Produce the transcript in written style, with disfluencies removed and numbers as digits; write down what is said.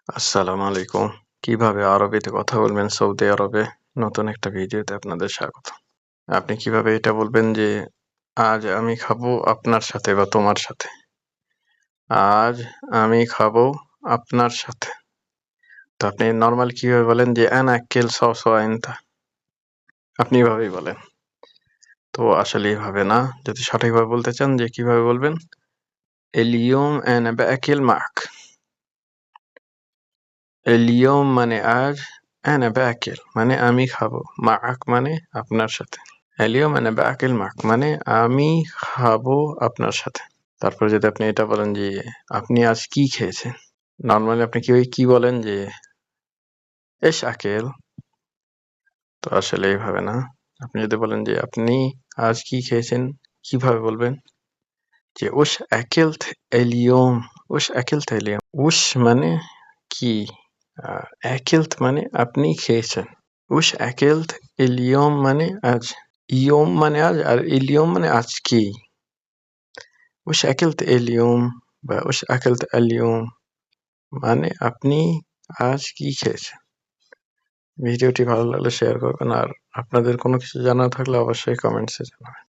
আসসালামু আলাইকুম। কিভাবে আরবিতে কথা বলবেন সৌদি আরবে? নতুন একটা ভিডিওতে আপনাদের স্বাগত। আপনি কিভাবে এটা বলবেন যে, আজ আমি খাবো আপনার সাথে বা তোমার সাথে। আজ আমি খাবো আপনার সাথে। তো আপনি নরমাল কিভাবে বলেন যে, আনা আক্কেল সওসওয়া ইনতা। আপনি এভাবেই বলেন। তো আসলে এভাবে না। যদি সঠিকভাবে বলতে চান যে কিভাবে বলবেন? اليوم أنا بآكل معك. اليوم মানে আজ, أنا بآكل মানে আমি খাবো, معك মানে আপনার সাথে। اليوم أنا بآكل معك মানে আমি খাবো আপনার সাথে। তারপরে যদি আপনি এটা বলেন যে, আপনি আজ কি খেয়েছেন? নরমালি আপনি কি বলেন যে, إيش أكل? তো আসলে এইভাবে না। আপনি যদি বলেন যে, আপনি আজ কি খেয়েছেন? কিভাবে বলবেন? যে وش أكلت اليوم? وش أكلت اليوم? وش মানে কি? أكلت মানে আপনি খেয়েছেন। وش أكلت اليوم মানে আজ। يوم মানে আজ আর اليوم মানে আজকে। وش أكلت اليوم বা وش أكلت اليوم মানে আপনি আজ কি খেয়েছেন। ভিডিওটি ভালো লাগলে শেয়ার করবেন আর আপনাদের কোনো কিছু জানা থাকলে অবশ্যই কমেন্টসে জানাবেন।